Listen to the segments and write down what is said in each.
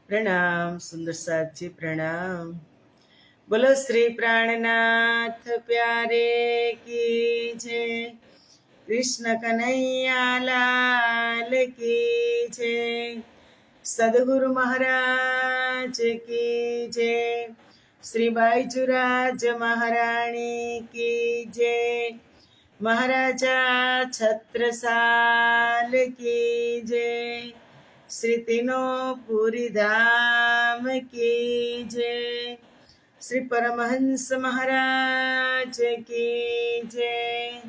प्रणाम सुंदर साथ जी प्रणाम। बोलो श्री प्राणनाथ प्यारे की जय। कृष्ण कन्हैया लाल की जय। सदगुरु महाराज की जय। श्री बाईजुराज महारानी की जय। महाराजा छत्रसाल की जय। श्री तीनों पुरी धाम की जय। श्री परमहंस महाराज की जय।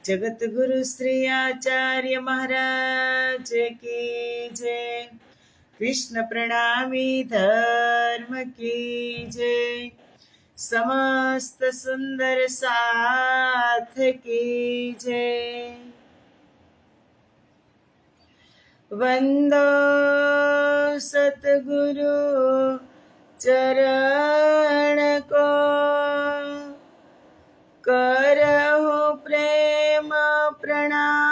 जगत गुरु श्री आचार्य महाराज की जय। कृष्ण प्रणामी धर्म की जय। समस्त सुंदर साथ की जय। वंदो सतगुरु चरण को, करहु प्रेम प्रणाम।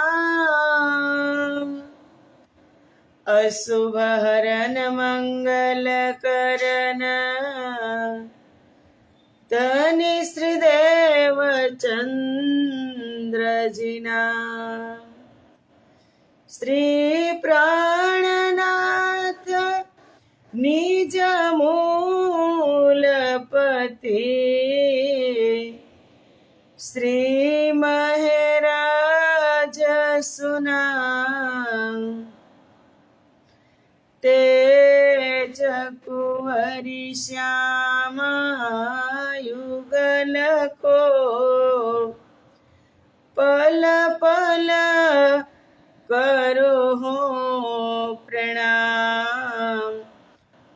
अशुभ हरन मंगल करन, धनि श्रीदेव चंद्र जिना। श्री प्राणनाथ निज मूलपति, श्री महराज सुना। तेज कुंवरी श्यामा युगल को, पल पल करो हो प्रणाम।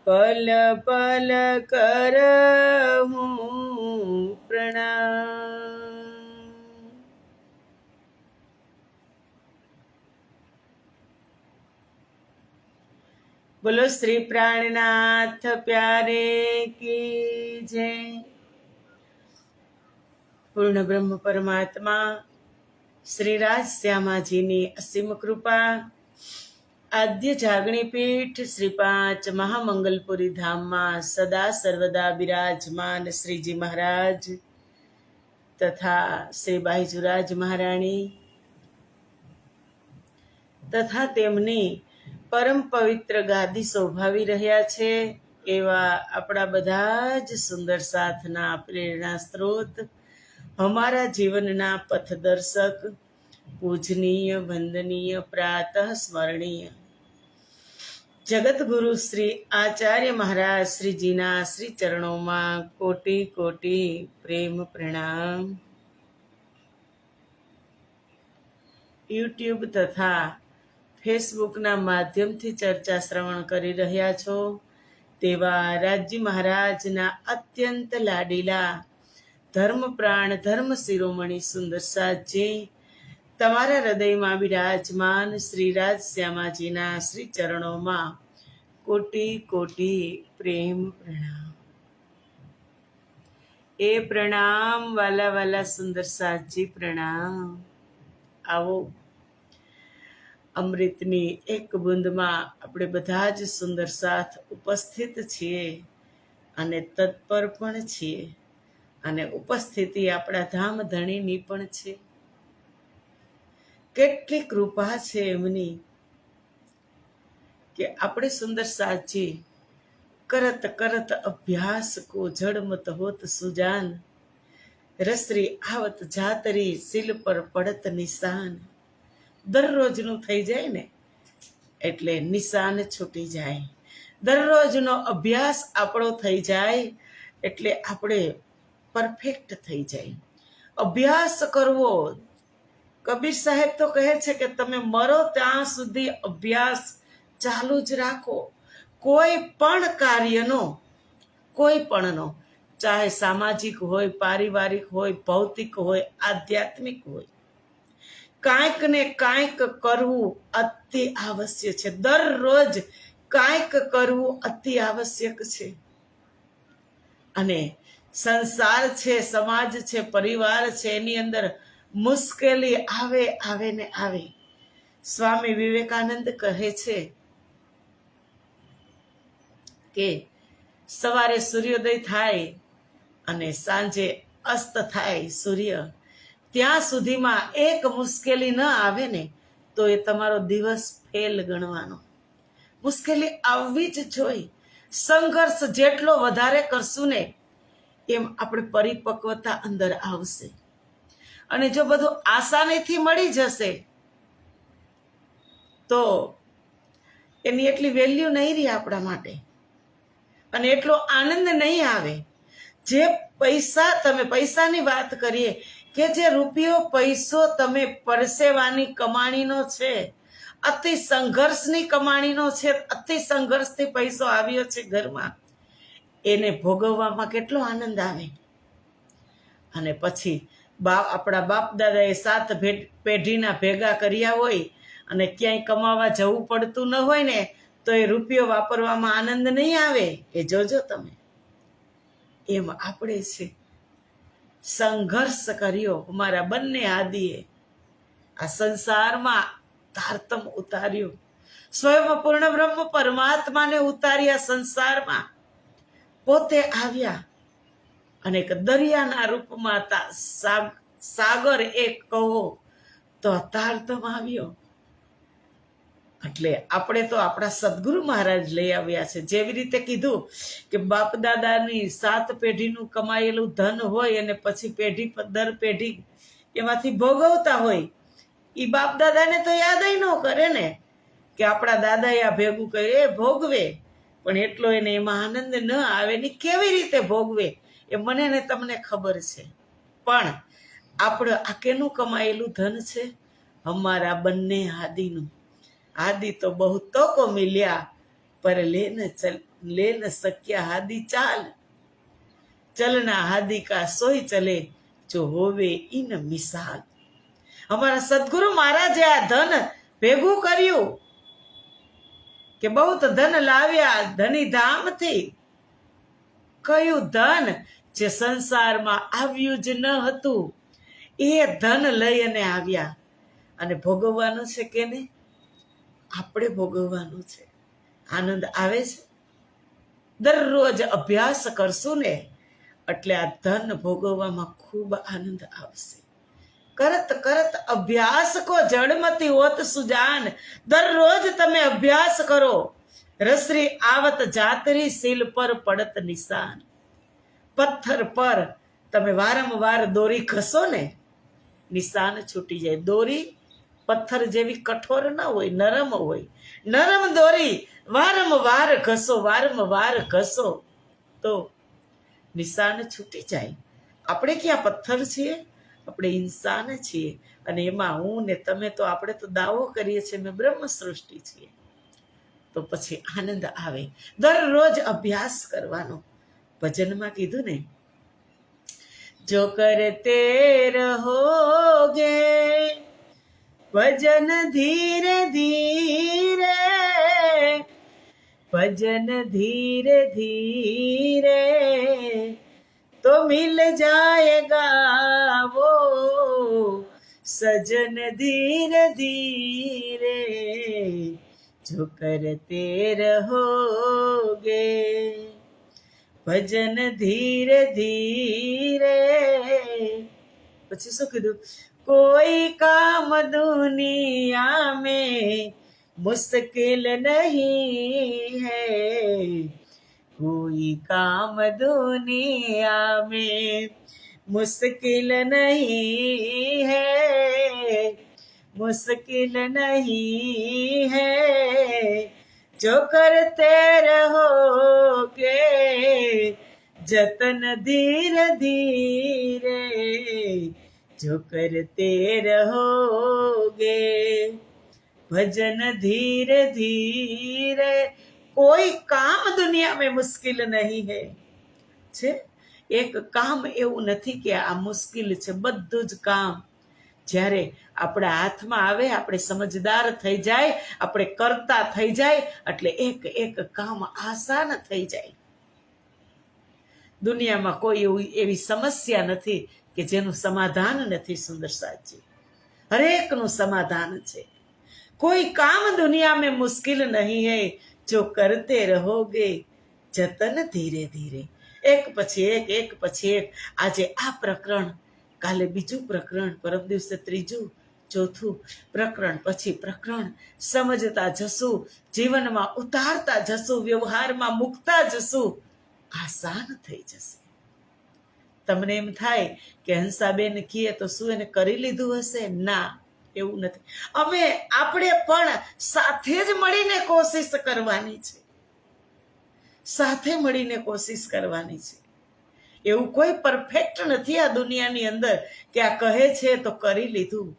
पल पल करहूँ प्रणाम। बोलो श्री प्राणनाथ प्यारे की जय। पूर्ण ब्रह्म परमात्मा श्री राज श्यामाजीની અસીમ કૃપા, આદ્ય જાગણી પીઠ શ્રી 5 મહામંગલપુરી ધામમાં સદા સર્વદા બિરાજમાન શ્રીજી મહારાજ તથા શ્રી બાઈજુરાજ મહારાણી તથા તેમની પરમ પવિત્ર ગાદી શોભાવી રહ્યા છે એવા આપણા બધા જ સુંદર સાથના પ્રેરણા સ્ત્રોત, हमारा जीवनना पथदर्शक, पूजनीय वंदनीय प्रातः स्मरणीय जगत गुरु श्री आचार्य महाराज श्री जीना श्री चरणों में कोटि कोटि प्रेम प्रणाम। यूट्यूब तथा फेसबुक ना माध्यम थी चर्चा श्रवण करी रह्या छो तेवा राज्य महाराज ना अत्यंत लाडीला धर्म प्राण धर्म शिरोमणि सुंदर साथजी तमारा हृदय में विराजमान श्री राज श्यामाजीना श्री चरणों में कोटि कोटि प्रेम प्रणाम। ए प्रणाम वाला वाला सुंदर साथजी प्रणाम। आवो अमृतनी एक बूंद में अपने बधा ज सुंदर साथ उपस्थित छीए अने तत्पर पण छीए અને ઉપસ્થિતિ આપણા ધામ ધણીની પણ છે। કેટલી કૃપા છે એમની કે આપણે સુંદર સાચી કરત કરત અભ્યાસ કો જડમત હોત સુજાન, રસરી આવત જાતરી શીલ પર પડત નિશાન। દરરોજનું થઈ જાય ને એટલે નિશાન છૂટી જાય, દરરોજનો અભ્યાસ આપણો થઈ જાય એટલે આપણે परफेक्ट थी जाए। अभ्यास करवो, कबीर साहेब तो कहे छे कि तमे मरो त्यां सुधी अभ्यास चालू ज राखो। कोई पण कार्यनो, कोई पणनो, चाहे सामाजिक होय, पारिवारिक होय, भौतिक होय, आध्यात्मिक होय, कांईक ने कांईक करवू अति आवश्यक छे। दररोज कांईक करवू अति आवश्यक छे। अने संसार छे, समाज छे, परिवार छे, एनी अंदर मुश्केली आवे आवे ने आवे। स्वामी विवेकानंद कहे छे કે સવારે સૂર્યોદય થાય અને સાંજે અસ્ત થાય સૂર્ય, ત્યાં સુધીમાં એક મુશ્કેલી ન આવે ને તો એ તમારો દિવસ ફેલ ગણવાનો. મુશ્કેલી આવવી જ જોઈએ. સંઘર્ષ જેટલો વધારે કરશું ને એમ આપણે પરિપક્વતા અંદર આવશે. અને જો બધું આસાનીથી મળી જશે તો એની એટલી વેલ્યુ નહીં રહી આપણા માટે, અને એટલો આનંદ નહીં આવે. જે પૈસા, તમે પૈસાની વાત કરીએ કે જે રૂપિયો પૈસો તમે પરસેવાની કમાણીનો છે, અતિ સંઘર્ષની કમાણીનો છે, અતિ સંઘર્ષથી પૈસો આવ્યો છે ઘરમાં, એને ભોગવવામાં કેટલો આનંદ આવે. અને પછી આપણા બાપ દાદાએ 7 પેઢીના ભેગા કર્યા હોય અને ક્યાંય કમાવા જવું પડતું ન હોય ને તો એ રૂપિયો વાપરવામાં આનંદ નહીં આવે. એ જોજો તમે. એમ આપણે છે, સંઘર્ષ કર્યો અમારા બંને આદિએ, આ સંસારમાં તારતમ ઉતાર્યો, સ્વયં પૂર્ણ બ્રહ્મ પરમાત્માને ઉતાર્યા સંસારમાં. પોતે આવ્યા અને એક દરિયાના રૂપમાં સાગર એક કહો તો તારતમ આવ્યો. એટલે આપણે તો આપણા સદગુરુ મહારાજ લઈ આવ્યા છે. જેવી રીતે કીધું કે બાપ દાદાની 7 પેઢીનું કમાયેલું ધન હોય અને પછી પેઢી દર પેઢી એમાંથી ભોગવતા હોય, એ બાપ દાદાને તો યાદ ન કરે ને કે આપણા દાદાએ આ ભેગું કરે, એ ભોગવે પણ એટલો એને એમાં આનંદ ન આવે ને કેવી રીતે ભોગવે એ મને ને તમને ખબર છે. પણ આપણે આ કેનું કમાયેલું ધન છે? અમારા બંને આદિનું. आदि तो बहुतों को मिल्या पर ले न सक्या आदि चाल, चलना आदि का सोई चले जो होवे इन मिसाल. हमारा सदगुरु महाराजे आ धन भेगू कर्યું કે बहुत धन लाव्या धनी धाम थी. કયું ધન? જે સંસારમાં આવ્યું જ ન હતું એ ધન લઈ અને આવ્યા. અને ભોગવવાનું છે કે નહીં? આપણે ભોગવવાનું છે. આનંદ આવે છે. દરરોજ અભ્યાસ કરશું ને એટલે આ ધન ભોગવવામાં ખૂબ આનંદ આવશે. કરત કરત અભ્યાસ કો જડમતી હોત સુજાન. દરરોજ તમે અભ્યાસ કરો. રસરી આવત જાતરી શીલ પર પડત નિશાન. પથ્થર પર તમે વારંવાર દોરી ઘસો ને નિશાન છૂટી જાય. દોરી પથ્થર જેવી કઠોર ન હોય, નરમ હોય. નરમ દોરી વારંવાર ઘસો તો નિશાન છૂટી જાય. આપણે ક્યાં પથ્થર છીએ? આપણે ઇન્સાન છીએ. અને એમાં હું ને તમે તો આપણે તો દાવો કરીએ છીએ અમે બ્રહ્મ સૃષ્ટિ છીએ. તો પછી આનંદ આવે. દરરોજ અભ્યાસ કરવાનો. ભજનમાં કીધું ને, જો કરતે રહોગે भजन धीरे धीरे, भजन धीरे धीरे तो मिल जाएगा वो सजन धीरे धीरे जो करते रहोगे. भजन धीरे धीरे. પછી શું કીધું? कोई काम दुनिया में मुश्किल नहीं है, कोई काम दुनिया में मुश्किल नहीं है, मुश्किल नहीं है जो करते रहोगे जतन धीरे धीरे जो करते रहोगे भजन धीरे धीरे. कोई काम दुनिया में मुश्किल नहीं है. છે એક કામ એવું નથી કે આ મુશ્કેલ છે. બધું જ કામ જ્યારે આપણા હાથમાં આવે, આપણે સમજદાર થઈ જાય, આપણે કરતા થઈ જાય એટલે એક એક કામ આસાન થઈ જાય. દુનિયામાં કોઈ એવી સમસ્યા નથી કે જેનું સમાધાન નથી. સુંદર સાજી, હરેકનું સમાધાન છે. કોઈ કામ દુનિયા में मुश्किल नहीं है जो करते रहोगे જતન ધીરે ધીરે. એક પછી એક પછી એક. આજે આ પ્રકરણ, કાલે બીજું પ્રકરણ, પરમ દિવસે ત્રીજું, ચોથું પ્રકરણ, પછી પ્રકરણ સમજતા જશું, જીવનમાં ઉતારતા જશું, વ્યવહારમાં મૂકતા જશું, આસાન થઈ જશે. તમને એમ થાય કે હંસાબેન કીએ તો શું એને કરી લીધું હશે? ના, એવું નથી. આપણે પણ સાથે જ મળીને કોશિશ કરવાની છે, સાથે મળીને કોશિશ કરવાની છે. એવું કોઈ પરફેક્ટ નથી આ દુનિયાની અંદર કે આ કહે છે તો કરી લીધું.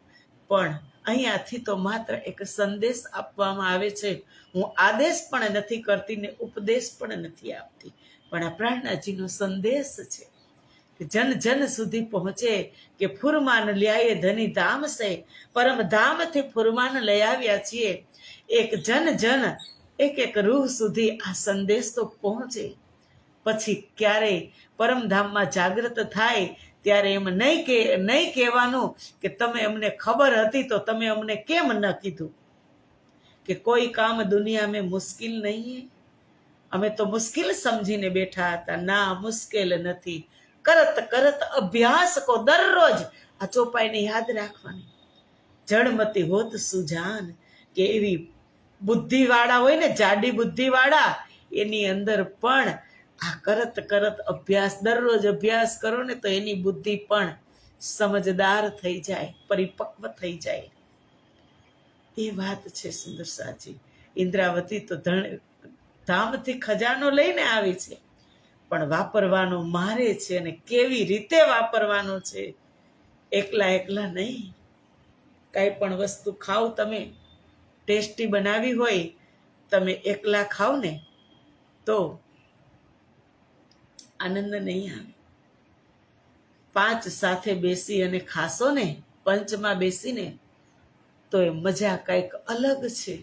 પણ અહીંયાથી તો માત્ર એક સંદેશ આપવામાં આવે છે. હું આદેશ પણ નથી કરતી ને ઉપદેશ પણ નથી આપતી, પણ આ પ્રાર્થનાજીનો સંદેશ છે કે જન જન સુધી પહોંચે કે ફુરમાન લ્યાએ ધની ધામ સે, પરમ ધામથી ફુરમાન લઈ આવ્યા છીએ. એક જન જન, એક એક રૂહ સુધી આ સંદેશ તો પહોંચે. પછી ક્યારેય પરમધામમાં જાગૃત થાય ત્યારે એમ નહીં કહેવાનું કે તમે અમને ખબર હતી તો તમે અમને કેમ ન કીધું, કે કોઈ કામ દુનિયા મેં મુશ્किल નહીં, અમે તો મુશ્किल સમજીને બેઠા હતા. ના, મુશ્કેલ નથી. કરત કરત અભ્યાસ કો દરરોજ આ ચોપાઈને યાદ રાખવાની. જળમતી હોત સુજાન, કે એવી બુદ્ધિવાળા હોય ને, જાડી બુદ્ધિવાળા, એની અંદર પણ આ કરત કરત અભ્યાસ, દરરોજ અભ્યાસ કરો ને તો એની બુદ્ધિ પણ સમજદાર થઈ જાય, પરિપક્વ થઈ જાય. એ વાત છે સુંદર સાચી. ઇન્દ્રાવતી તો ધામથી ખજાનો લઈને આવી છે, પણ વાપરવાનો મારે છે, અને કેવી રીતે વાપરવાનો છે. એકલા એકલા નહીં. કાંઈ પણ વસ્તુ ખાવ, તમે ટેસ્ટી બનાવી હોય, તમે એકલા ખાવ ને તો આનંદ નહીં આવે. 5 સાથે બેસી અને ખાશો ને, પંચમાં બેસીને, તો એ મજા કંઈક અલગ છે.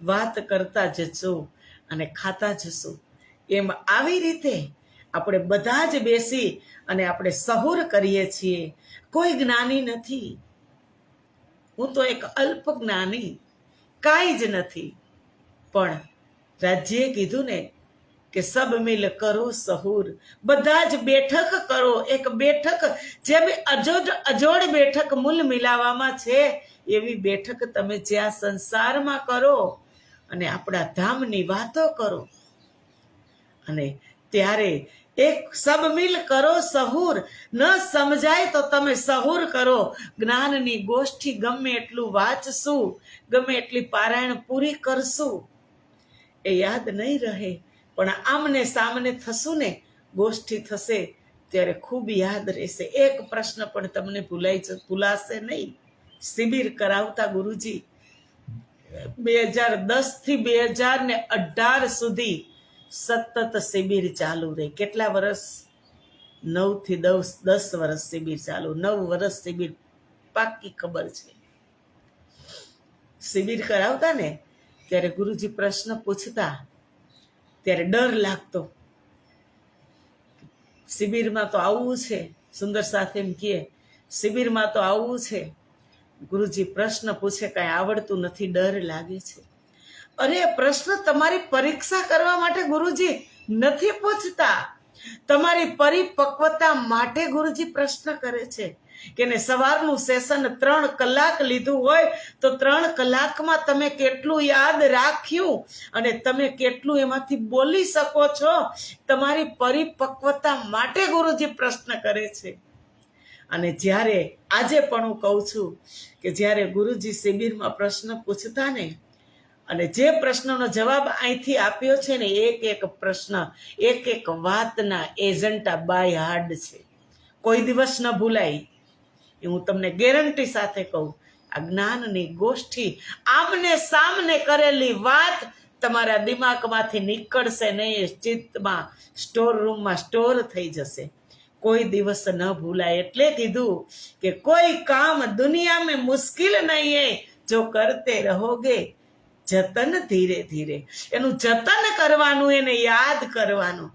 વાત કરતા જશો અને ખાતા જશો. એમ આવી રીતે આપણે બધા જ બેસી અને આપણે સહુર કરીએ છીએ. કોઈ જ્ઞાની નથી, હું તો એક અલ્પ જ્ઞાની, કાંઈ જ નથી. પણ રાજ્યે કીધું ને કે સબ મિલ કરો સહુર, બધા જ બેઠક કરો. એક બેઠક, જે અજોડ બેઠક મૂલ મિલાવવામાં છે, એવી બેઠક તમે જ્યાં સંસારમાં કરો અને આપણા ધામની વાતો કરો. અને ત્યારે એક સબ મિલ કરો સહુર, ન સમજાય તો તમે સહુર કરો. જ્ઞાનની ગોષ્ઠી ગમે એટલું વાંચશું, ગમે એટલી પારાયણ પૂરી કરશું, એ યાદ નહીં રહે. પણ આમને સામને થશું ને, ગોષ્ઠી થશે ત્યારે ખૂબ યાદ રહેશે. એક પ્રશ્ન પણ તમને ભૂલાશે નહીં. શિબિર કરાવતા ગુરુજી 2010 થી 2018 સુધી સતત શિબિર ચાલુ રહી. કેટલા વર્ષ? 9 થી 10 વર્ષ શિબિર ચાલુ. 9 વર્ષ શિબિર પાક્કી ખબર છે. શિબિર કરાવતા ને ત્યારે ગુરુજી પ્રશ્ન પૂછતા ત્યારે ડર લાગતો. શિબિરમાં તો આવવું છે, સુંદર સાથે એમ કહે, શિબિરમાં તો આવવું છે. ગુરુજી પ્રશ્ન પૂછે, કાંઈ આવડતું નથી, ડર લાગે છે. અરે, પ્રશ્ન તમારી પરીક્ષા કરવા માટે ગુરુજી નથી પૂછતા, તમારી પરિપક્વતા માટે ગુરુજી પ્રશ્ન કરે છે. કે ને સવારનું સેશન 3 કલાક લીધું હોય તો 3 કલાકમાં તમે કેટલું યાદ રાખ્યું અને તમે કેટલું એમાંથી બોલી શકો છો, તમારી પરિપક્વતા માટે ગુરુજી પ્રશ્ન કરે છે. અને જ્યારે આજે પણ હું કહું છું કે જ્યારે ગુરુજી શિબિરમાં પ્રશ્ન પૂછતા ને, અને જે પ્રશ્નનો જવાબ અહીંથી આપ્યો છે ને, એક પ્રશ્ન, એક વાતના એજન્ટા બાય હાર્ડ છે, કોઈ દિવસ ન ભૂલાય. એ હું તમને ગેરંટી સાથે કહું. આ જ્ઞાનની ગોષ્ઠી, આમને સામને કરેલી વાત તમારા દિમાગમાંથી નીકળશે નહીં, ચિત્તમાં, સ્ટોર રૂમમાં સ્ટોર થઈ જશે, કોઈ દિવસ ન ભૂલાય. એટલે કીધું કે કોઈ કામ દુનિયા મેં મુશ્किल નહીં હે, જો કરતે રહોગે જતન ધીરે ધીરે. એનું જતન કરવાનું, એને યાદ કરવાનું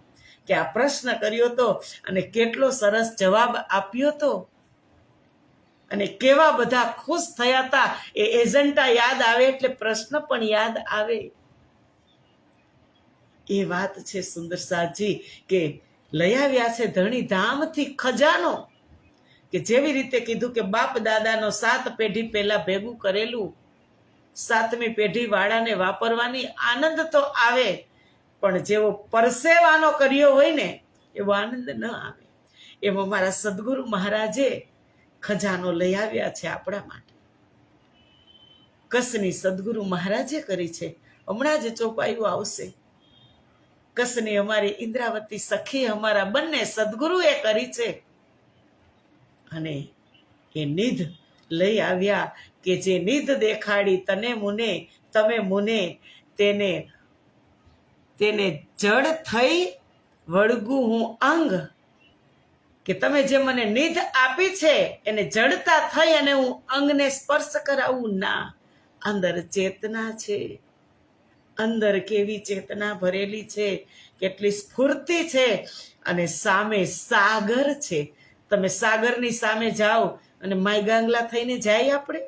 કે આ પ્રશ્ન કર્યો તો અને કેટલો સરસ જવાબ આપ્યો તો, અને કેવા બધા ખુશ થયા હતા. એ એજન્ટા યાદ આવે એટલે પ્રશ્ન પણ યાદ આવે. એ વાત છે સુંદર સાજી કે લઈ આવ્યા છે ધણી ધામથી ખજાનો, કે જેવી રીતે કીધું કે બાપ દાદાનો 7 પેઢી પહેલા ભેગું કરેલું 7મી પેઢી વાળાને વાપરવાની આનંદ તો આવે, પણ જેવો પરસેવાનો કર્યો હોય ને એવો આનંદ ન આવે. એમાં મારા સદગુરુ મહારાજે ખજાનો લઈ આવ્યા છે આપણા માટે. કસની સદગુરુ મહારાજે કરી છે. હમણાં જ ચોપાયું આવશે. કસની અમારી ઇન્દ્રાવતી સખી અમારા બંને સદગુરુએ કરી છે. અને એ નિધ લઈ આવ્યા કે જે નિધ દેખાડી તને મુને તમે મુને, તેને જડ થઈ વળગું હું અંગ, કે તમે જે મને નિધ આપી છે એને જડતા થઈ અને હું અંગને સ્પર્શ કરાવું ના. અંદર ચેતના છે, અંદર કેવી ચેતના ભરેલી છે, કેટલી સ્ફૂર્તિ છે, અને સામે સાગર છે. તમે સાગરની સામે જાઓ અને માય ગાંગલા થઈને જાય આપણે,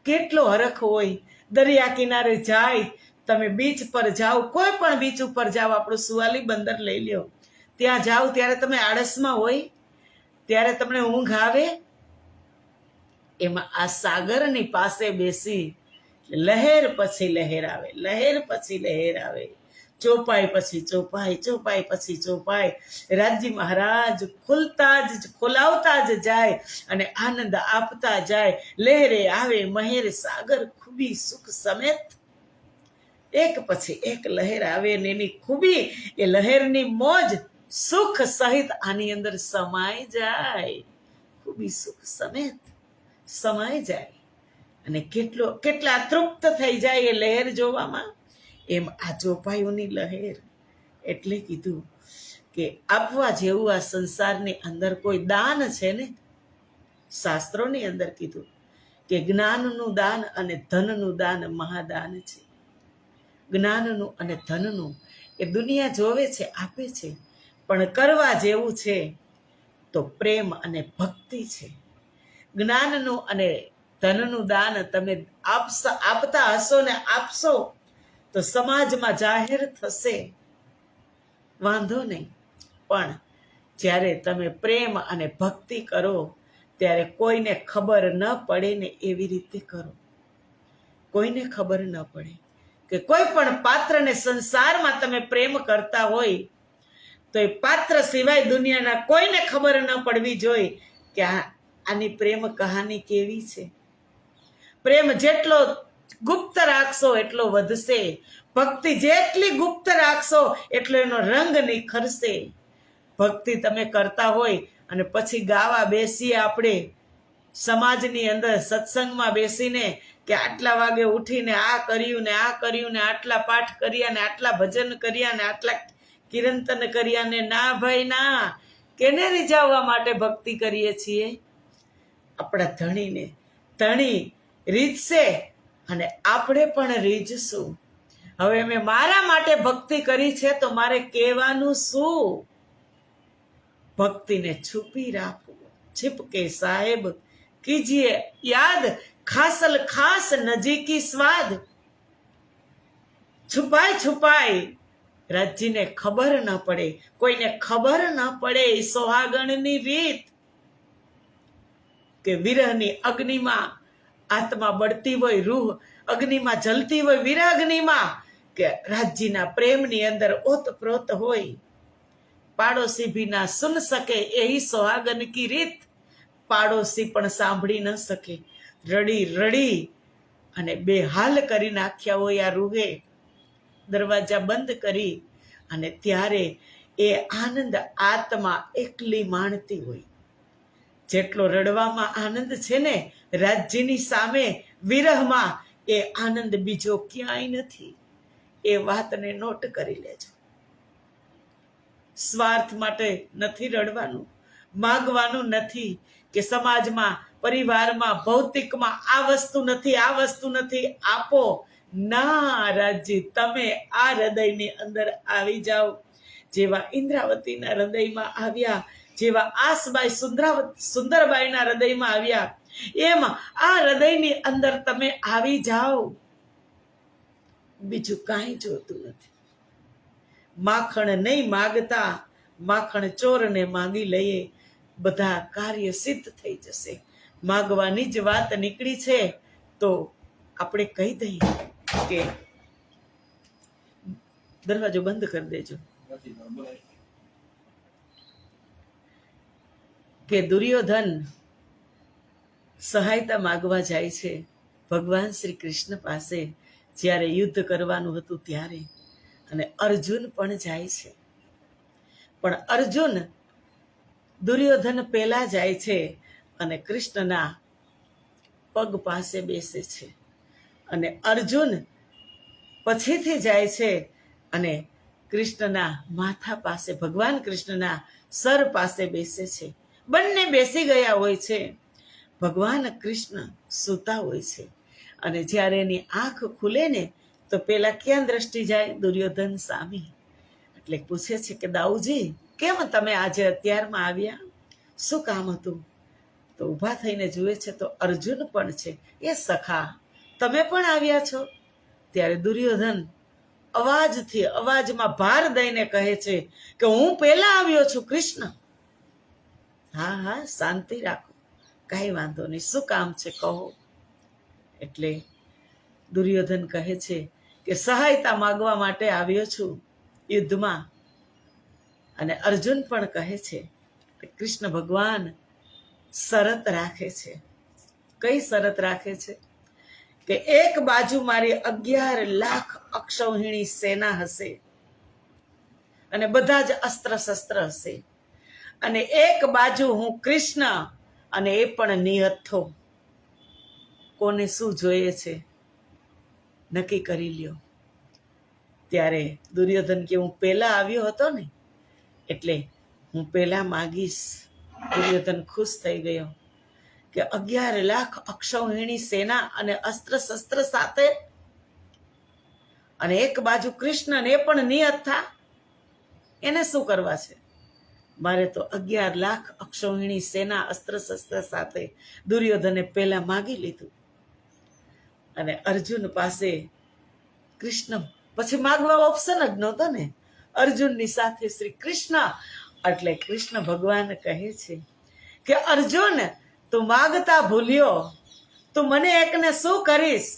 કેટલો હરખ હોય. દરિયા કિનારે જાય, તમે બીચ પર જાઓ, કોઈ પણ બીચ ઉપર જાઓ, આપણું સુવાલી બંદર લઈ લ્યો, ત્યાં જાઓ ત્યારે તમે આળસમાં હોય, ત્યારે તમને ઊંઘ આવે. એમાં આ સાગરની પાસે બેસી લહેર પછી લહેર આવે, લહેર પછી લહેર આવે, ચોપાઈ પછી ચોપાઈ, ચોપાઈ પછી ચોપાઈ. રાજજી મહારાજ ખોલાવતા જ જાય અને આનંદ આપતા જાય. લહેરે આવે મહેર સાગર ખૂબી સુખ સમેત. એક પછી એક લહેર આવે ને એની ખૂબી, એ લહેરની મોજ સુખ સહિત આની અંદર સમાઈ જાય. ખૂબી સુખ સમેત સમાઈ જાય. અને કેટલા તૃપ્ત થઈ જાય એ લહેર જોવામાં. એમ આ ચોપાઈઓની લહેર. એટલે કીધું કે આપવા જેવું આ સંસારની અંદર કોઈ દાન છે ને. શાસ્ત્રોની અંદર કીધું કે જ્ઞાનનું દાન અને ધનનું દાન મહાદાન છે. જ્ઞાનનું અને ધનનું એ દુનિયા જોવે છે, આપે છે, પણ કરવા જેવું છે તો પ્રેમ અને ભક્તિ છે. જ્ઞાનનું અને ધનનું દાન તમે આપતા હશો ને આપશો તો સમાજમાં જાહેર થશે, વાંધો નહીં. પણ જ્યારે તમે પ્રેમ અને ભક્તિ કરો ત્યારે કોઈને ખબર ન પડે ને એવી રીતે કરો. કોઈને ખબર ન પડે કે કોઈ પણ પાત્રને સંસારમાં તમે પ્રેમ કરતા હોય તો એ પાત્ર સિવાય દુનિયાના કોઈને ખબર ન પડવી જોઈએ કે આની પ્રેમ કહાની કેવી છે. પ્રેમ જેટલો ગુપ્ત રાખશો એટલો વધશે. ભક્તિ જેટલી ગુપ્ત રાખશો એટલો એનો રંગ નિખરશે. ભક્તિ તમે કરતા હોય અને પછી ગાવા બેસીએ આપણે સમાજની અંદર સત્સંગમાં બેસીને કે આટલા વાગે ઉઠીને આ કર્યું ને આ કર્યું ને આટલા પાઠ કર્યા ને આટલા ભજન કર્યા ને આટલા કીર્તન કર્યા ને, ના ભાઈ ના. કેને રીઝાવવા માટે ભક્તિ કરીએ છીએ? આપણા ધણીને. ધણી રીઝશે અને આપણે પણ રીઝશું. હવે મેં મારા માટે ભક્તિ કરી છે તો મારે કહેવાનું શું? ભક્તિને છુપી રાખવું. छिपके साहेब कीजिए याद, खासल खास नजीकी स्वाद. છુપાય છુપાય રાજજીને ખબર ન પડે, કોઈને ખબર ન પડે એ સોહાગણની રીત. કે વિરહની અગ્નિમાં આત્મા બળતી હોય, રૂહ અગ્નિમાં જલતી હોય, વિરહ અગ્નિમાં, કે રાજજીના પ્રેમની અંદર ઓતપ્રોત હોય. પાડોશી ભી ના સુન શકે यही सोहागन की રીત. પાડોશી પણ સાંભળી ન શકે. રડી રડી અને બેહાલ કરી નાખ્યા હોય આ રૂહે. દરવાજા બંધ કરી અને ત્યારે એ આનંદ આત્મા એકલી માણતી હોય. જેટલો રડવામાં આનંદ છે ને રાજ્યની સામે વિરહમાં, એ આનંદ બીજો ક્યાંય નથી. એ વાતને નોટ કરી લેજો. સ્વાર્થ માટે નથી રડવાનું, માગવાનું નથી કે સમાજમાં, પરિવારમાં, ભૌતિકમાં આ વસ્તુ નથી, આ વસ્તુ નથી, આપો ના. રાજજી તમે આ હૃદયની અંદર આવી જાઓ. જેવા ઇન્દ્રાવતીના હૃદયમાં આવ્યા, જેવા આસબાઈ સુંદરબાઈના હૃદયમાં આવ્યા, એમ આ હૃદયની અંદર તમે આવી જાઓ. બીજું કાંઈ જોતું નથી. માખણ નહીં માગતા, માખણ ચોરને માગી લઈએ, બધા કાર્ય સિદ્ધ થઈ જશે. માગવાની જ વાત નીકળી છે તો આપણે કહી દઈએ કે દરવાજો બંધ કરી દેજો કે દુર્યોધન સહાયતા માગવા જાય છે ભગવાન શ્રી કૃષ્ણ પાસે જ્યારે યુદ્ધ કરવાનું હતું ત્યારે, અને અર્જુન પણ જાય છે. પણ અર્જુન દુર્યોધન પહેલા જાય છે અને કૃષ્ણના પગ પાસે બેસે છે, અને અર્જુન પછીથી જાય છે અને કૃષ્ણના માથા પાસે, ભગવાન કૃષ્ણના સર પાસે બેસે છે. બંને બેસી ગયા હોય છે. ભગવાન કૃષ્ણ સૂતા હોય છે, અને જ્યારે એની આંખ ખુલે ને તો પેલા ક્યાં દ્રષ્ટિ જાય? દુર્યોધન સામે. એટલે પૂછે છે કે દાઉજી, કેમ તમે આજે અત્યારમાં આવ્યા? શું કામ હતું? તો ઊભા થઈને જુએ છે તો અર્જુન પણ છે. એ સખા, તમે પણ આવ્યા છો? ત્યારે દુર્યોધન અવાજમાં ભાર દઈને કહે છે કે હું પહેલા આવ્યો છું કૃષ્ણ. હા હા, શાંતિ રાખો, કાંઈ વાંધો નહીં, શું કામ છે કહો. એટલે દુર્યોધન કહે છે કે સહાયતા માગવા માટે આવ્યો છું યુદ્ધમાં. અને અર્જુન પણ કહે છે કે કૃષ્ણ ભગવાન શરત રાખે છે. કઈ શરત રાખે છે? કે એક બાજુ મારી 11 લાખ અક્ષૌહિણી સેના હશે, અને બધા જ અસ્ત્ર શસ્ત્ર હશે, અને એક બાજુ હું કૃષ્ણ, અને એ પણ નિહત્થો. કોને શું જોઈએ છે નક્કી કરી લ્યો. ત્યારે દુર્યોધન કે હું પહેલા આવ્યો હતો ને, એટલે હું પહેલા માગીશ. દુર્યોધન ખુશ થઈ ગયો કે 11 લાખ અક્ષૌહિણી સેના અને અસ્ત્ર શસ્ત્ર સાથે, અને એક બાજુ કૃષ્ણ, ને એ પણ નિહત્થા. એને શું કરવા છે? મારે તો 11 લાખ અક્ષૌહિણી સેના અસ્ત્ર શસ્ત્ર સાથે દુર્યોધને પહેલા માગી લીધું. અને અર્જુન પાસે કૃષ્ણ પછી માગવા ઓપ્શન જ નહોતો ને, અર્જુનની સાથે શ્રી કૃષ્ણ. એટલે કૃષ્ણ ભગવાન કહે છે કે અર્જુન, તું માગતા ભૂલ્યો, તું મને એકને શું કરીશ?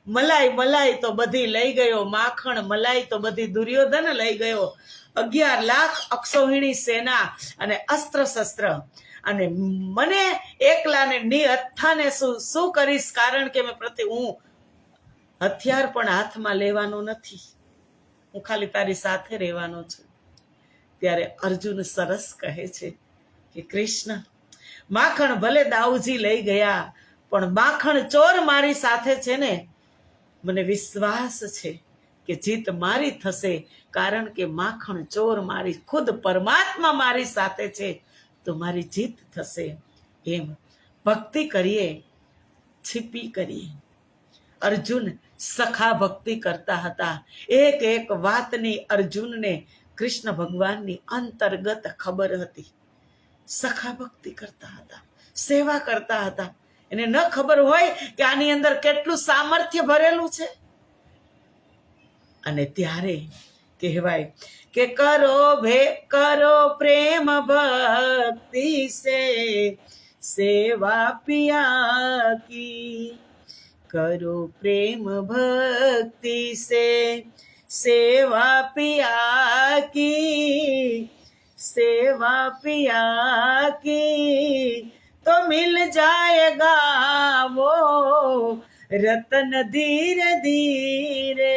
મલાઈ તો બધી લઈ ગયો, માખણ મલાઈ તો બધી દુર્યોધન લઈ ગયો. 11 લાખ અક્ષૌહિણી સેના અને અસ્ત્ર શસ્ત્ર, અને મને એકલાને નિહત્થાને શું કરીશ? કારણ કે હું હથિયાર પણ હાથમાં લેવાનો નથી, હું ખાલી તારી સાથે રહેવાનો છું. ત્યારે અર્જુન સરસ કહે છે કે કૃષ્ણ, માખણ ભલે દાઉજી લઈ ગયા, પણ માખણ ચોર મારી સાથે છે ને, મને વિશ્વાસ છે કે જીત મારી થશે. કારણ કે માખણ ચોર મારી ખુદ પરમાત્મા મારી સાથે છે, તો મારી જીત થશે. એમ ભક્તિ કરીએ, છીપી કરીએ. અર્જુન સખા ભક્તિ કરતા હતા. એક એક વાતની અર્જુનને કૃષ્ણ ભગવાનની અંતર્ગત ખબર હતી. સખા ભક્તિ કરતા હતા, સેવા કરતા હતા. એને ન ખબર હોય કે આની અંદર કેટલું સામર્થ્ય ભરેલું છે. અને ત્યારે કહેવાય કે કરો પ્રેમ ભક્તિ સે સેવા પિયા કી, કરો પ્રેમ ભક્તિ સે સેવા પિયા કી, સેવા પિયા કી, तो मिल जाएगा वो रतन धीरे धीरे,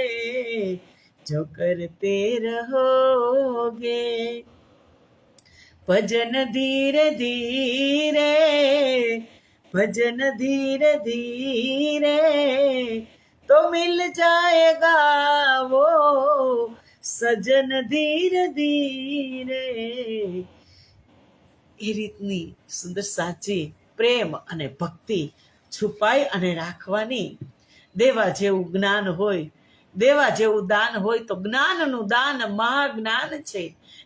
जो करते रहोगे भजन धीरे धीरे, भजन धीरे धीरे, तो मिल जाएगा वो सजन धीरे धीरे. એ રીતની સુંદર સાચી પ્રેમ અને ભક્તિ છુપાઈ અને રાખવાની. દેવા જેવું જ્ઞાન હોય, દેવા જેવું દાન હોય તો જ્ઞાનનું દાન મહાજ્ઞાન છે.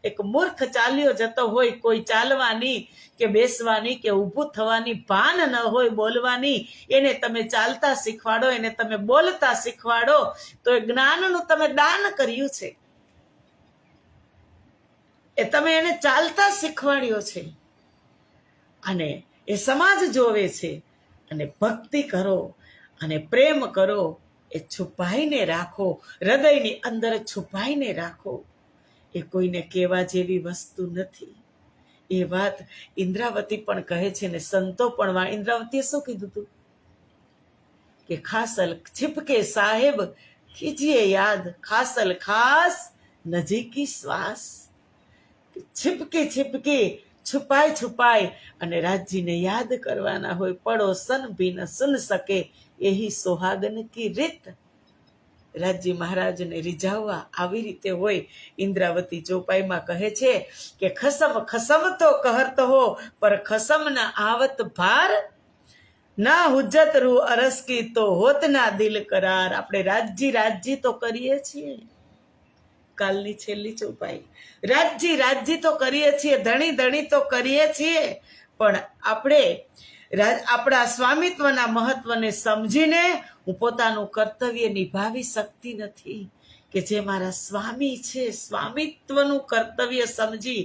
એક મૂર્ખ ચાલ્યો જતો હોય, કોઈ ચાલવાની કે બેસવાની કે ઊભું થવાની ભાન ન હોય, બોલવાની, એને તમે ચાલતા શીખવાડો, એને તમે બોલતા શીખવાડો, તો એ જ્ઞાનનું તમે દાન કર્યું છે. એ તમે એને ચાલતા શીખવાડ્યો છે અને એ સમાજ જોવે છે. અને ભક્તિ કરો અને પ્રેમ કરો, એ છુપાઈને રાખો, હૃદયની અંદર છુપાઈને રાખો. એ કોઈને કહેવા જેવી વસ્તુ નથી. એ વાત ઇન્દ્રાવતી પણ કહે છે ને સંતો પણ. ઇન્દ્રાવતીએ શું કીધું હતું કે ખાસલ छिपके સાહેબ કીજીએ યાદ, ખાસલ ખાસ નજીકી શ્વાસ. छिपके छिपके છુપાય છુપાય અને રાજજીને યાદ કરવાના હોય. પડોસન ભી ન સુન શકે એહી સોહાગન કી રીત. રાજજી મહારાજને રીઝાવવા આવી રીતે હોય. ઇન્દ્રાવતી ચોપાઈમાં કહે છે કે ખસમ ખસમ તો કહત હો પર ખસમ ન આવત ભાર, ના હુજ્જત રૂ અરસ કી તો હોત ના દિલ કરાર. આપણે રાજજી રાજજી તો કરીએ છીએ, કાલની છેલ્લી ચોપાઈ. રાજજી રાજજી તો કરીએ છીએ, ધણી ધણી તો કરીએ છીએ, પણ આપણે આપણા સ્વામિત્વના મહત્વને સમજીને હું પોતાનું કર્તવ્ય નિભાવી શકતી નથી. કે જે મારા સ્વામી છે, સ્વામિત્વનું કર્તવ્ય સમજી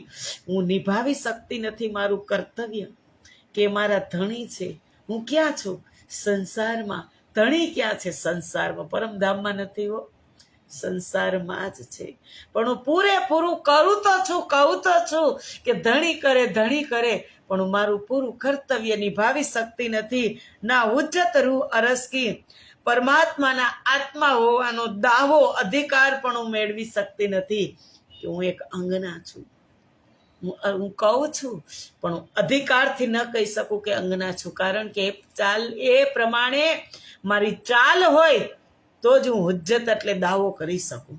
હું નિભાવી શકતી નથી મારું કર્તવ્ય. કે મારા ધણી છે, હું ક્યાં છું? સંસારમાં. ધણી ક્યાં છે? સંસારમાં. પરમધામમાં નથી હો, સંસારમાં જ છે. પણ હું પૂરેપૂરું કરું તો છું, કહું તો છું કે ધણી કરે ધણી કરે, પણ હું મારું પૂરું કર્તવ્ય નિભાવી શકતી નથી. ના ઉજ્જત રૂ અરસકી, પરમાત્માના આત્મા હોવાનો દાવો અધિકાર પણ હું મેળવી શકતી નથી. કે હું એક અંગના છું. હું કહું છું પણ હું અધિકારથી ન કહી શકું કે અંગના છું. કારણ કે એ પ્રમાણે મારી ચાલ હોય તો જ હું હુજ્જત એટલે દાવો કરી શકું.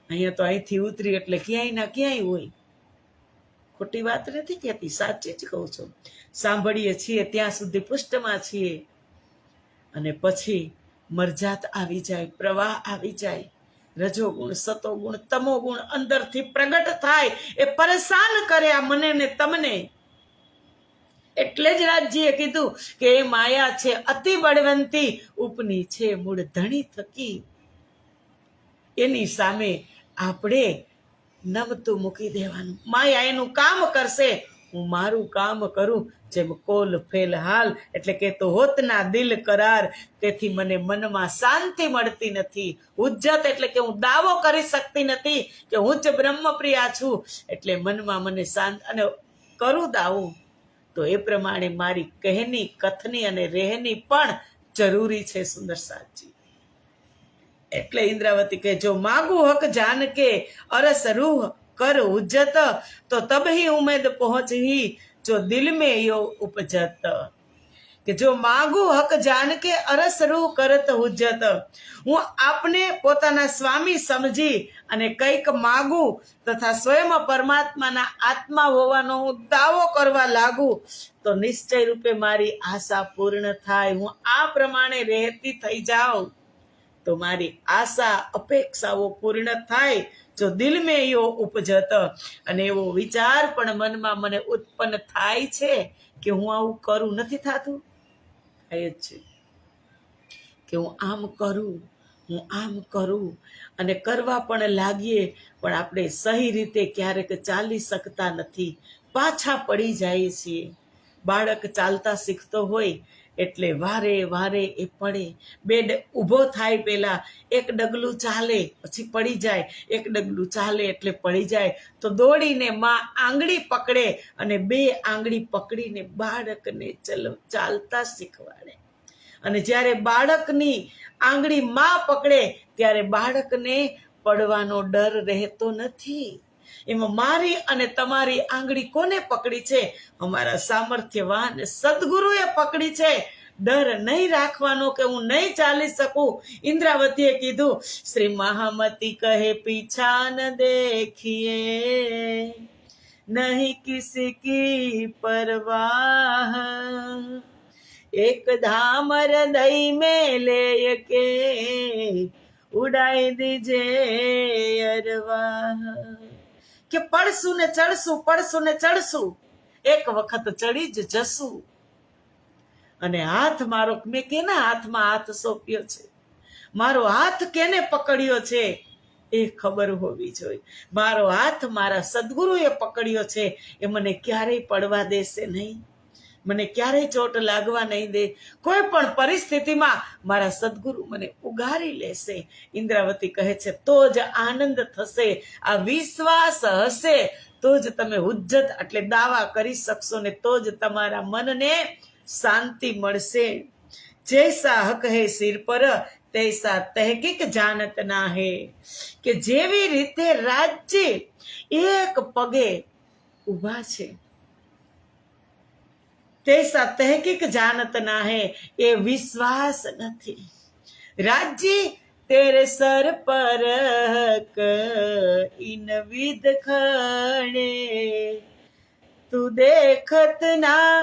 અહીંયા તો અહીંથી ઉતરી એટલે ક્યાંય ના ક્યાંય હોય. ખોટી વાત નથી કહેતી, સાચી જ કહું છું. સાંભળીએ છીએ ત્યાં સુધી પુષ્ટમાં છીએ, અને પછી મરજાત આવી જાય, પ્રવાહ આવી જાય, રજોગુણ સતોગુણ તમોગુણ અંદરથી પ્રગટ થાય, એ પરેશાન કરે આ મને ને તમને. એટલે જ રાજજીએ કીધું કે એ માયા છે અતિ બળવંતી, ઉપની છે મૂળ ધણી થકી. એની સામે આપણે નમતું મૂકી દેવાનું. માયા એનું કામ કરશે, હું મારું કામ કરું. જેમ કોલ ફેલ હાલ એટલે કે તો હોતના દિલ કરાર. તેથી મને મનમાં શાંતિ મળતી નથી. ઉજ્જત એટલે કે હું દાવો કરી શકતી નથી કે હું જ બ્રહ્મપ્રિયા છું. એટલે મનમાં મને શાંત, અને કરું દાવો તો એ પ્રમાણે મારી કહેની કથની અને રહેની પણ જરૂરી છે. સુંદર સાચી. એટલે ઇન્દ્રાવતી કહે જો માગું હક જાન કે અરસ રૂહ કર ઉજ્જત, તો તબહી ઉમેદ પહોંચી જો દિલ में યો ઉપજત. કે જો માગું હક જાન કે અરસ રૂહ કરત ઉજ્જત, હું આપને પોતાના સ્વામી સમજી અને કંઈક માગું તથા સ્વયં પરમાત્માના આત્મા હોવાનો હું દાવો કરવા લાગુ તો નિશ્ચય રૂપે મારી આશા પૂર્ણ થાય. હું આ પ્રમાણે રહેતી થઈ જાઉં તો મારી આશા અપેક્ષાઓ પૂર્ણ થાય. જો દિલ મેં યો ઉપજત, અને એવો વિચાર પણ મનમાં મને ઉત્પન્ન થાય છે કે હું આવું કરું, નથી થતું? થાય જ છે કે હું આમ કરું, હું આમ કરું, અને કરવા પણ લાગીએ, પણ આપણે સહી રીતે ક્યારેક ચાલી શકતા નથી, પાછા પડી જાય છીએ. બાળક ચાલતા શીખતો હોય એટલે વારે વારે એ પડે. બેડ ઊભો થાય પહેલા એક ડગલું ચાલે પછી પડી જાય, એક ડગલું ચાલે એટલે પડી જાય, તો દોડીને માં આંગળી પકડે અને બે આંગળી પકડીને બાળકને ચાલતા શીખવાડે. અને જ્યારે બાળકની આંગળી માં પકડે ત્યારે બાળકને પડવાનો ડર રહેતો નથી. એમાં મારી અને તમારી આંગળી કોને પકડી છે? અમારા સામર્થ્યવાન સદગુરુએ પકડી છે. ડર નહીં રાખવાનો કે હું નહીં ચાલી શકું. ઇન્દ્રાવતીએ કીધું શ્રી મહામતી કહે પીછા ન દેખીએ, નહીં કિસી કી પરવાહ, એક ધામ હૃદય में ले के ઉડાઈ દીજે અરવાહ. કે પડશું ને ચડશું, પડશું ને ચડશું, એક વખત ચડી જ જશું. અને હાથ મારો, મેં કેના હાથમાં હાથ સોંપ્યો છે? મારો હાથ કેને પકડ્યો છે? એ ખબર હોવી જોઈએ. મારો હાથ મારા સદગુરુએ પકડ્યો છે, એ મને ક્યારેય પડવા દેશે નહીં, મને ક્યારેય ચોટ લાગવા નહીં દે. કોઈ પણ પરિસ્થિતિમાં મારા સદગુરુ મને ઉગારી લેશે. ઇન્દ્રાવતી કહે છે તો જ આનંદ થશે, આ વિશ્વાસ હશે તો જ તમે હુજ્જત એટલે દાવા કરી શકશો ને તો જ તમારા મનને શાંતિ મળશે. જૈસા હક હે સિર પર તૈસા તહેકીક જાનત ના હે, કે જેવી રીતે રાજ્ય એક પગે ઊભા છે, તૈસા તહેકીક જાનત ના હે, એ વિશ્વાસ નથી. રાજ્ય તેરે સર પર ઇન વિધ ખડે, તું દેખત ના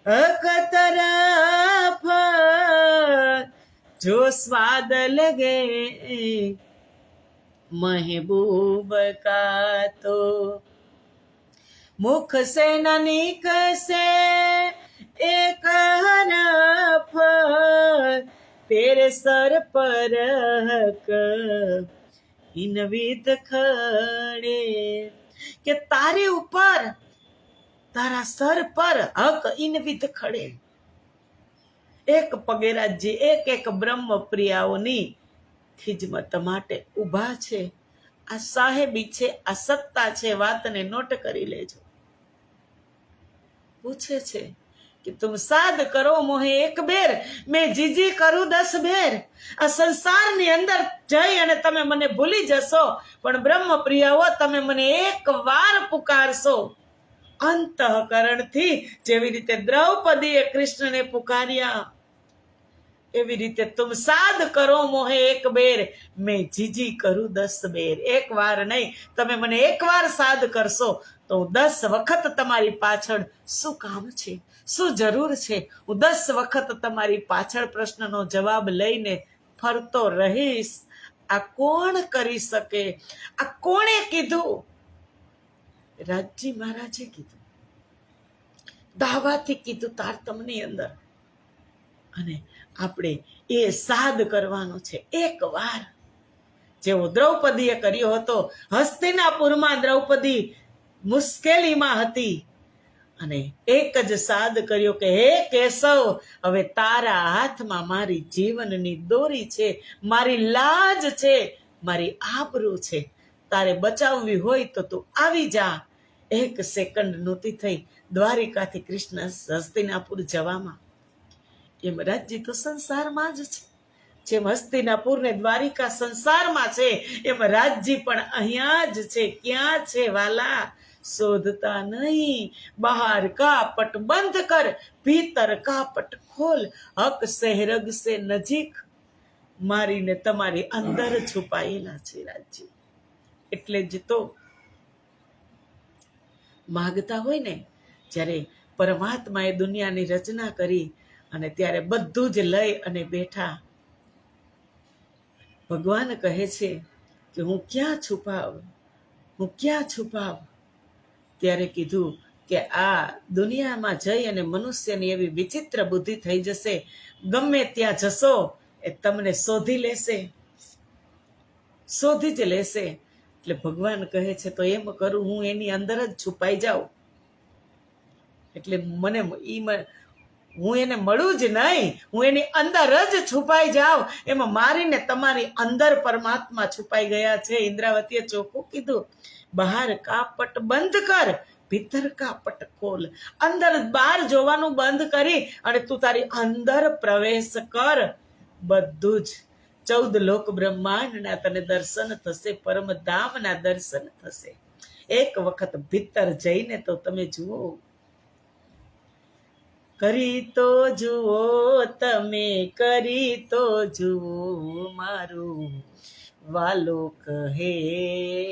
હક તરફ જો સ્વાદ લગે महबूब का तो मुख से न निकसे एक हरफ, तेरे सर पर इन विध खड़े, કે તારી ઉપર તારા સર પર હક ઇન વિધ ખડે, એક પગે રાજ્ય એક એક બ્રહ્મ પ્રિયાઓની ખિજમત માટે ઊભા છે. આ સાહેબી છે, આ સત્તા છે. વાતને નોટ કરી લેજો. પૂછે છે કે તુમ સાદ કરો મોહે એક બેર, મેં જીજી કરું 10 બેર. આ સંસારની અંદર જઈ અને તમે મને ભૂલી જશો, પણ બ્રહ્મ પ્રિયાઓ તમે મને એક વાર પુકારશો અંતઃકરણથી. જેવી રીતે દ્રૌપદીએ કૃષ્ણને પુકાર્યા, એવી રીતે તુમ સાદ કરો મોહે એક બેર, મેં જીજી કરું 10 બેર. એક વાર નહીં, તમે મને એક વાર સાદ કરશો તો હું 10 વખત તમારી પાછળ શું કામ છે, શું જરૂર છે, હું 10 વખત તમારી પાછળ પ્રશ્નનો જવાબ લઈને ફરતો રહીશ. આ કોણ કરી શકે? આ કોણે કીધું? રાજજી મહારાજે કીધું, દાવાથી કીધું તારતમની અંદર. અને આપણે એ સાદ કરવાનો છે એક વાર, જેવો દ્રૌપદીએ કર્યો હતો. હસ્તિનાપુરમાં દ્રૌપદી મુશ્કેલીમાં હતી અને એક જ સાદ કર્યો કે હે કેશવ, હવે તારા હાથમાં મારી જીવનની દોરી છે, મારી લાજ છે, મારી આબરૂ છે. તારે બચાવવી હોય તો તું આવી જા. 1 સેકન્ડ નહોતી થઈ દ્વારિકાથી કૃષ્ણ હસ્તિનાપુર જવામાં. એમ રાજજી તો સંસારમાં જ છે. જેમ હસ્તિનાપુર ને દ્વારિકા સંસારમાં છે, એમ રાજજી પણ અહીંયા જ છે. ક્યાં છે વાલા? શોધતા નહીં. બહાર કા પટ બંધ કર, ભીતર કા પટ ખોલ. હક સહેરગ સે નજીક, મારીને તમારી અંદર છુપાયેલા છે રાજજી. એટલે જ તો માગતા હોય ને, જ્યારે પરમાત્માએ દુનિયાની રચના કરી અને ત્યારે બધું જ લઈ અને બેઠા. ભગવાન કહે છે કે હું ક્યાં છુપાવ, હું ક્યાં છુપાવ? ત્યારે કીધું કે આ દુનિયામાં જઈ અને મનુષ્યની એવી વિચિત્ર બુદ્ધિ થઈ જશે, ગમે ત્યાં જશો એ તમને શોધી લેશે, શોધી જ લેશે. એટલે ભગવાન કહે છે તો એમ કરું, હું એની અંદર જ છુપાઈ જાઉં. એટલે મને હું એને મળું જ નહીં, હું એની અંદર જ છુપાઈ જાઉં. એમાં મારીને તમારી અંદર પરમાત્મા છુપાઈ ગયા છે. ઇન્દ્રાવતીએ ચોખ્ખું કીધું, બહાર કાપટ બંધ કર, ભીતર કાપટ ખોલ. અંદર બહાર જોવાનું બંધ કરી અને તું તારી અંદર પ્રવેશ કર. બધું જ 14 લોક બ્રહ્માંડના તને દર્શન થશે, પરમધામના દર્શન થશે. એક વખત ભીતર જઈને તો તમે જુઓ, કરી તો જુઓ તમે, કરી તો જુઓ મારું વાલો કહે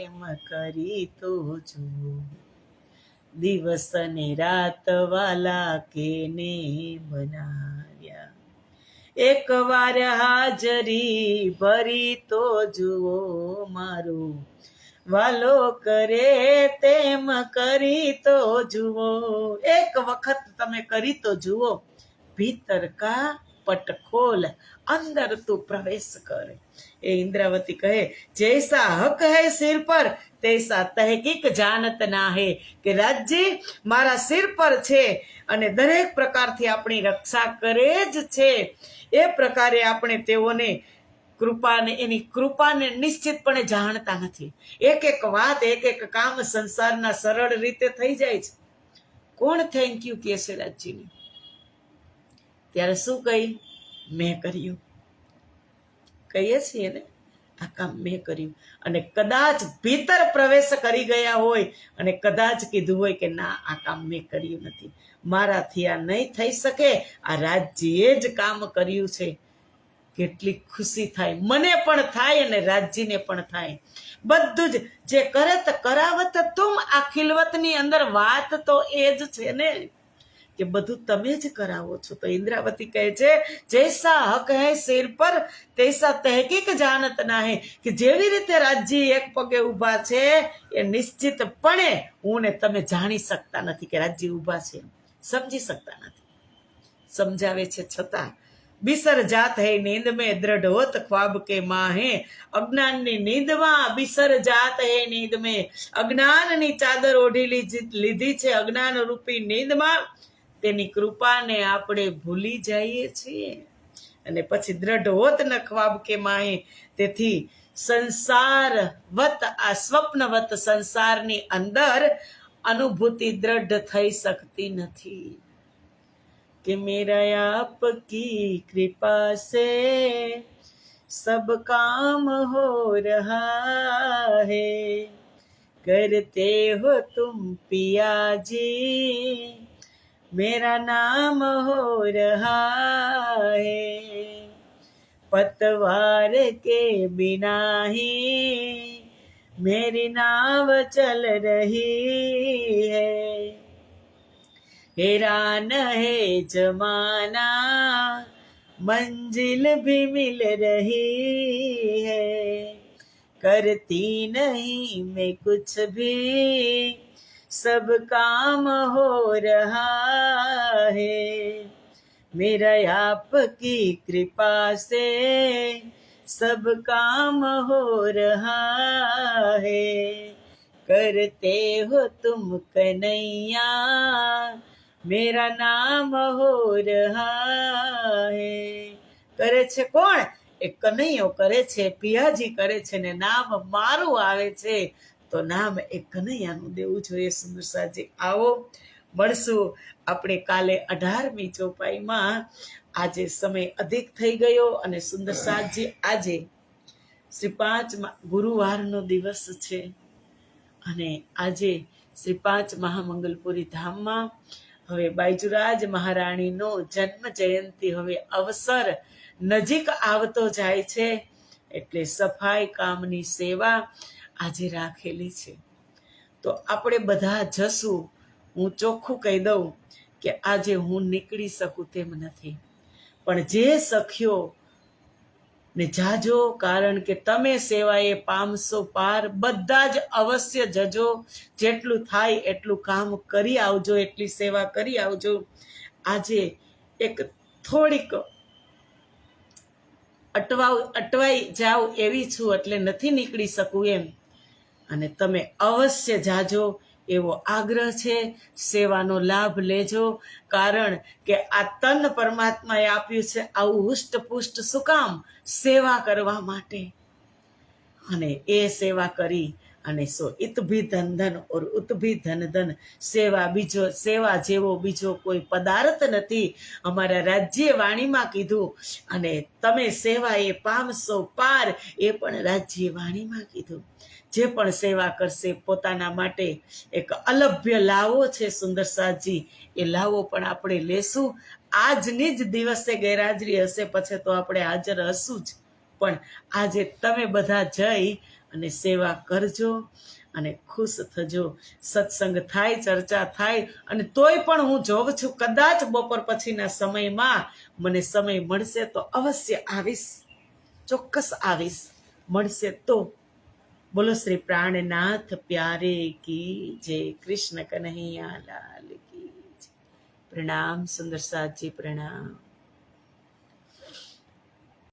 એમ કરી તો જુઓ. દિવસ ને રાત વાલા કેને બનાવ્યા, એક વાર હાજરી ભરી તો જુઓ મારું વાલો કરે તેમ કરી તો જુઓ. એક વખત તમે કરી તો જુઓ. ભીતર કા पट खोल अंदर तू प्रवेश कर। એ ઇન્દ્રાવતી કહે, જૈસા હક હૈ સિર પર તૈસા તહકીક જાનત ના હે, કે રાજ્ય મારા સિર પર છે અને દરેક પ્રકારથી આપણી રક્ષા કરે જ છે, એ પ્રકારે આપણે તેઓને કૃપાને, એની કૃપાને નિશ્ચિતપણે જાણતા નથી. એક એક વાત, એક એક કામ સંસારના સરળ રીતે થઈ જાય છે. કોણ થેન્ક યુ કહે છે રાજ્યને? ત્યારે શું કહી? મેં કર્યું. કહીએ છીએ ને, આ કામ મેં કર્યું. અને કદાચ ભીતર પ્રવેશ કરી ગયા હોય અને કદાચ કીધું હોય કે ના, આ કામ મેં કર્યું નથી, મારાથી આ નહીં થઈ શકે, આ રાજ્યએ જ કામ કર્યું છે. કેટલી ખુશી થાય, મને પણ થાય અને રાજ્યને પણ થાય. બધું જ જે કરત કરાવત તુમ, આ ખિલવતની અંદર વાત તો એ જ છે ને, કે બધું તમે જ કરાવો છો. તો ઇન્દ્રાવતી કહે છે, જૈસા હક હૈ સિર પર તૈસા તહકીક જાનત ના હે, કે જેવી રીતે રાજ્ય એક પગે ઊભા છે એ નિશ્ચિતપણે હું ને તમે જાણી શકતા નથી કે રાજ્ય ઊભા છે, સમજી શકતા નથી. સમજાવે છે છતાં બિસર જાત હૈ નીંદ મેં દ્રઢ હોત ખ્વાબ કે માહે, અજ્ઞાનની નીંદમાં બિસર જાત હૈ નીંદ મેં, અજ્ઞાનની ચાદર ઓઢી લીધી છે અજ્ઞાન રૂપી નીંદમાં, તેની કૃપાને આપણે ભૂલી જઈએ છીએ. અને પછી દ્રઢ હોત ન ખ્વાબ કે માહે, તેથી સંસારવત, આ સ્વપ્નવત સંસારની અંદર અનુભૂતિ દ્રઢ થઈ શકતી નથી. कि मेरा आपकी कृपा से सब काम हो रहा है, करते हो तुम पिया जी मेरा नाम हो रहा है, पतवार के बिना ही मेरी नाव चल रही है, हैरान है जमाना मंजिल भी मिल रही है, करती नहीं मैं कुछ भी सब काम हो रहा है, मेरा आपकी कृपा से सब काम हो रहा है, करते हो तुम कन्हैया मेरा नाम हो रहा હે. કરે છે કોણ? એ કનૈયો કરે છે, પિયાજી કરે છે ને નામ મારું આવે છે, તો નામ એ કનૈયાનું દેવું જોઈએ. સુંદર સાજી, આવો મળશું આપણે કાલે 18મી ચોપાઈમાં. આજે સમય અધિક થઈ ગયો અને સુંદર સાજી, આજે શ્રી 5 ગુરુવારનો દિવસ છે અને આજે શ્રી 5 મહામંગલપુરી ધામમાં હવે બાઈજુરાજ મહારાણીનો જન્મ જયંતિ હવે અવસર નજીક આવતો જાય છે, એટલે સફાઈ કામની સેવા આજે રાખેલી છે. તો આપણે બધા જશું. હું ચોખ્ખું કહી દઉં કે આજે હું નીકળી શકું તેમ નથી, પણ જે સખ્યો ને જાજો, કારણ કે તમે સેવાએ પામશો પાર. બધા જ અવશ્ય જજો, જેટલું થાય એટલું કામ કરી આવજો, એટલી સેવા કરી આવજો. આજે એક થોડીક અટવાઈ જાવ એવી છું, એટલે નથી નીકળી શકું એમ, અને તમે અવશ્ય જાજો એવો આગ્રહ છે. સેવાનો લાભ લેજો, કારણ કે આ તન પરમાત્માએ આપ્યું છે આવું હુષ્ટપુષ્ટ શું કામ? સેવા કરવા માટે. અને એ સેવા કરી અને સો ઇત ભી ધન ધન ઓર ઉત ભી ધન ધન. સેવા જેવો બીજો કોઈ પદાર્થ નથી. અમારા રાજ્ય વાણીમાં કીધું, અને તમે સેવા એ પામશો પાર, એ પણ રાજ્ય વાણીમાં કીધું. જે પણ સેવા કરશે પોતાના માટે એક અલભ્ય લાવો છે સુંદર સાજી, એ લાવો પણ આપણે લેશું. આજની જ દિવસે ગેરહાજરી હશે, પછી તો આપણે હાજર હશું જ, પણ આજે તમે બધા જઈ અને સેવા કરજો અને ખુશ થજો. સત્સંગ થાય, ચર્ચા થાય, અને તોય પણ હું જોઉં છું કદાચ બપોર પછીના સમયમાં મને સમય મળશે તો અવશ્ય આવીશ, ચોક્કસ આવીશ, મળશે તો. બોલો શ્રી પ્રાણનાથ પ્યારે કી જય, કૃષ્ણ કન્હૈયા લાલ કી જય. પ્રણામ સુંદર સાજી, પ્રણામ.